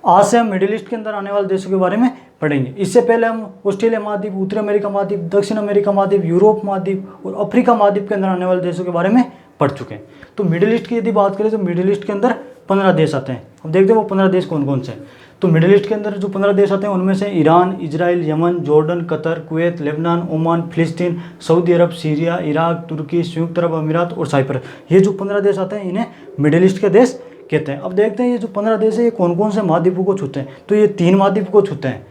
आज से हम मिडिल ईस्ट के अंदर आने वाले देशों के बारे में पढ़ेंगे। इससे पहले हम ऑस्ट्रेलिया महाद्वीप, उत्तरी अमेरिका महाद्वीप, दक्षिण अमेरिका महाद्वीप, यूरोप महाद्वीप और अफ्रीका महाद्वीप के अंदर आने वाले देशों के बारे में पढ़ चुके हैं। तो मिडिल ईस्ट की यदि बात करें तो मिडिल ईस्ट के अंदर 15 देश आते हैं। अब देखते हैं वो 15 देश कौन कौन से हैं। तो मिडिल ईस्ट के अंदर जो 15 देश आते हैं उनमें से Iran, Israel, Yemen, Jordan, Qatar, Kuwait, Lebanon, Oman, फिलिस्तीन, सऊदी अरब, सीरिया, इराक, तुर्की, संयुक्त अरब अमीरात और साइप्रस, ये जो 15 देश आते हैं इन्हें मिडिल ईस्ट के देश कहते हैं। अब देखते हैं ये जो 15 देश है ये कौन कौन से महाद्वीपों को छूते हैं। तो ये 3 महाद्वीप को छूते हैं।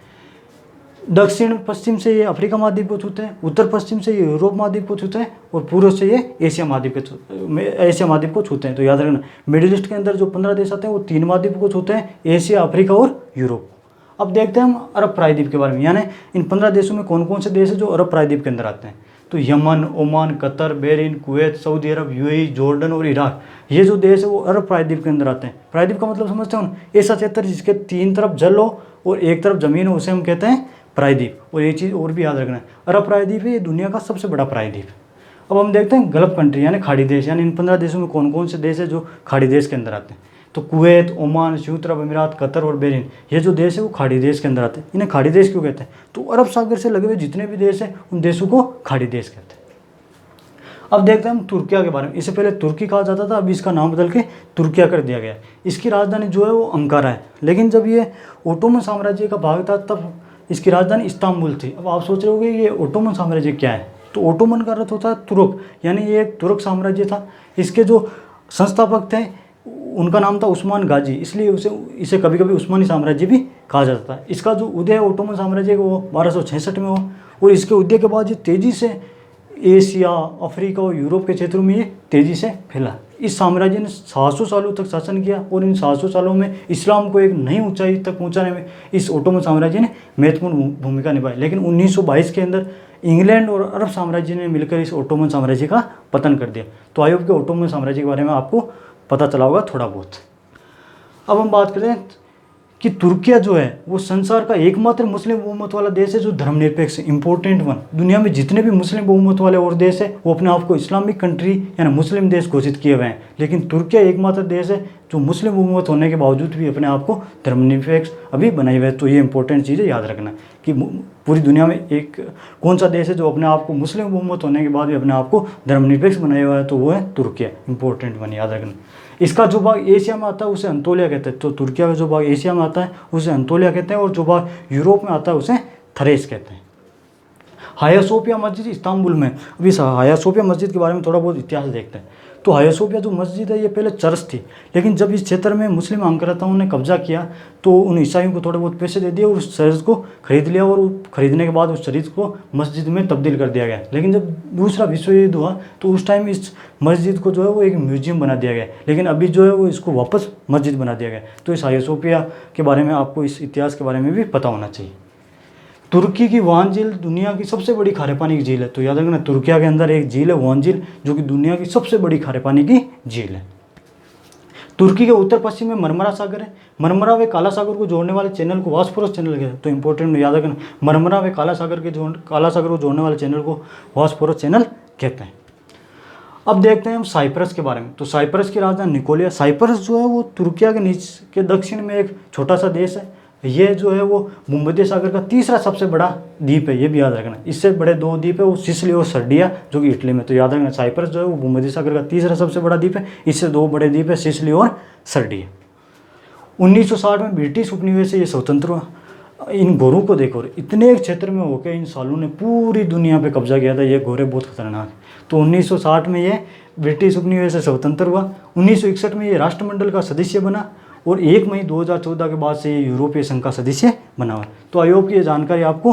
दक्षिण पश्चिम से ये अफ्रीका महाद्वीप को छूते हैं, उत्तर पश्चिम से ये यूरोप महाद्वीप को छूते हैं और पूर्व से ये एशिया महाद्वीप को छूते हैं। तो याद रखना मिडिल ईस्ट के अंदर जो 15 देश आते हैं वो 3 महाद्वीप को छूते हैं, एशिया, अफ्रीका और यूरोप। अब देखते हैं हम अरब प्रायद्वीप के बारे में, यानी इन 15 देशों में कौन कौन से देश है जो अरब प्रायद्वीप के अंदर आते हैं। तो Yemen, Oman, Qatar, Bahrain, Kuwait, Saudi Arab, UAE, Jordan और इराक, ये जो देश है वो अरब प्रायद्वीप के अंदर आते हैं। प्रायद्वीप का मतलब समझते हो, ऐसा क्षेत्र जिसके 3 तरफ जल हो और एक तरफ जमीन हो उसे हम कहते हैं प्रायद्वीप। और ये चीज़ और भी याद रखना है, अरब प्रायद्वीप है ये दुनिया का सबसे बड़ा प्रायद्वीप। अब हम देखते हैं गल्फ कंट्री यानी खाड़ी देश, यानी इन 15 देशों में कौन कौन से देश है जो खाड़ी देश के अंदर आते हैं। तो कुवैत, ओमान, संयुक्त अरब अमीरात, कतर और बहरीन, ये जो देश है वो खाड़ी देश के अंदर आते हैं। इन्हें खाड़ी देश क्यों कहते हैं? तो अरब सागर से लगे हुए जितने भी देश हैं उन देशों को खाड़ी देश कहते हैं। अब देखते हैं हम तुर्किया के बारे में। इससे पहले तुर्की कहा जाता था, अभी इसका नाम बदल के तुर्किया कर दिया गया। इसकी राजधानी जो है वो अंकारा है, लेकिन जब ये ओटोमन साम्राज्य का भाग था तब इसकी राजधानी इस्तांबुल थी। अब आप सोच रहे होंगे ये ओटोमन साम्राज्य क्या है? तो ओटोमन का अर्थ होता है तुर्क, यानी ये एक तुर्क साम्राज्य था। इसके जो संस्थापक थे उनका नाम था उस्मान गाजी, इसलिए इसे कभी कभी उस्मानी साम्राज्य भी कहा जाता है। इसका जो उदय ओटोमन साम्राज्य का वो 1266 में हुआ और इसके उदय के बाद ये तेज़ी से एशिया, अफ्रीका और यूरोप के क्षेत्रों में ये तेज़ी से फैला। इस साम्राज्य ने 700 सालों तक शासन किया और इन 700 सालों में इस्लाम को एक नई ऊंचाई तक पहुंचाने में इस ओटोमन साम्राज्य ने महत्वपूर्ण भूमिका निभाई। लेकिन 1922 के अंदर इंग्लैंड और अरब साम्राज्य ने मिलकर इस ओटोमन साम्राज्य का पतन कर दिया। तो आयोग के ओटोमन साम्राज्य के बारे में आपको पता चला होगा थोड़ा बहुत। अब हम बात करते हैं कि तुर्किया जो है वो संसार का एकमात्र मुस्लिम बहुमत वाला देश है जो धर्मनिरपेक्ष है, इंपॉर्टेंट वन। दुनिया में जितने भी मुस्लिम बहुमत वाले और देश है वो अपने आप को इस्लामिक कंट्री यानी मुस्लिम देश घोषित किए हुए हैं, लेकिन तुर्किया एकमात्र देश है जो मुस्लिम बहुमत होने के बावजूद भी अपने आप को धर्मनिरपेक्ष अभी बनाए हुए है। तो ये इंपॉर्टेंट चीज़ है, याद रखना कि पूरी दुनिया में एक कौन सा देश है जो अपने आप को मुस्लिम बहुमत होने के बाद भी अपने आप को धर्मनिरपेक्ष बनाया हुआ है, तो वो है तुर्किया। इंपॉर्टेंट वन, याद रखना। इसका जो भाग एशिया में आता है उसे अंतोलिया कहते हैं। तो तुर्किया का जो भाग एशिया में आता है उसे अंतोलिया कहते हैं और जो भाग यूरोप में आता है उसे थरेस कहते हैं। हाया सोफिया मस्जिद इस्तांबुल में। अभी हाया सोफिया मस्जिद के बारे में थोड़ा बहुत इतिहास देखते हैं। तो हाया सोफिया जो मस्जिद है ये पहले चर्च थी, लेकिन जब इस क्षेत्र में मुस्लिम आक्रांताओं ने कब्जा किया तो उन ईसाइयों को थोड़े बहुत पैसे दे दिए और उस चर्च को खरीद लिया और खरीदने के बाद उस चर्च को मस्जिद में तब्दील कर दिया गया। लेकिन जब दूसरा विश्व युद्ध हुआ तो उस टाइम इस मस्जिद को जो है वो एक म्यूजियम बना दिया गया, लेकिन अभी जो है वो इसको वापस मस्जिद बना दिया गया। तो इस हाया सोफिया के बारे में आपको इस इतिहास के बारे में भी पता होना चाहिए। तुर्की की वान झील दुनिया की सबसे बड़ी खारे पानी की झील है। तो याद रखना तुर्किया के अंदर एक झील है वान झील, जो कि दुनिया की सबसे बड़ी खारे पानी की झील है। तुर्की के उत्तर पश्चिम में मरमरा सागर है। मरमरा व काला सागर को जोड़ने वाले चैनल को वास्फोरस चैनल कहते हैं। तो इंपॉर्टेंट याद रखना, मरमरा व काला सागर को जोड़ने वाले चैनल को वास्फोरस चैनल कहते हैं। अब देखते हैं हम साइप्रस के बारे में। तो साइप्रस की राजधानी निकोलिया। साइप्रस जो है वो तुर्किया के नीचे के दक्षिण में एक छोटा सा देश है। ये जो है वो भूमध्य सागर का तीसरा सबसे बड़ा द्वीप है, ये भी याद रखना। इससे बड़े 2 द्वीप है वो सिसिली और सर्डिया जो कि इटली में। तो याद रखना साइप्रस जो है वो भूमध्य सागर का तीसरा सबसे बड़ा द्वीप है। इससे 2 बड़े द्वीप है सिसिली और सर्डिया। 1960 में ब्रिटिश उपनिवेश से ये स्वतंत्र हुआ। इन गोरों को देखो, इतने एक क्षेत्र में होकर इन सालों ने पूरी दुनिया पे कब्जा किया था। ये गोरे बहुत खतरनाक है। तो 1960 में ये ब्रिटिश उपनिवेश से स्वतंत्र हुआ। 1961 में ये राष्ट्रमंडल का सदस्य बना और 1 मई 2014 के बाद से ये यूरोपीय संघ का सदस्य बना हुआ। तो आई होप की ये जानकारी आपको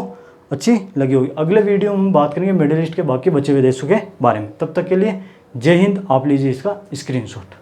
अच्छी लगी होगी। अगले वीडियो में हम बात करेंगे मिडिल ईस्ट के बाकी बचे हुए देशों के बारे में। तब तक के लिए जय हिंद। आप लीजिए इसका स्क्रीनशॉट।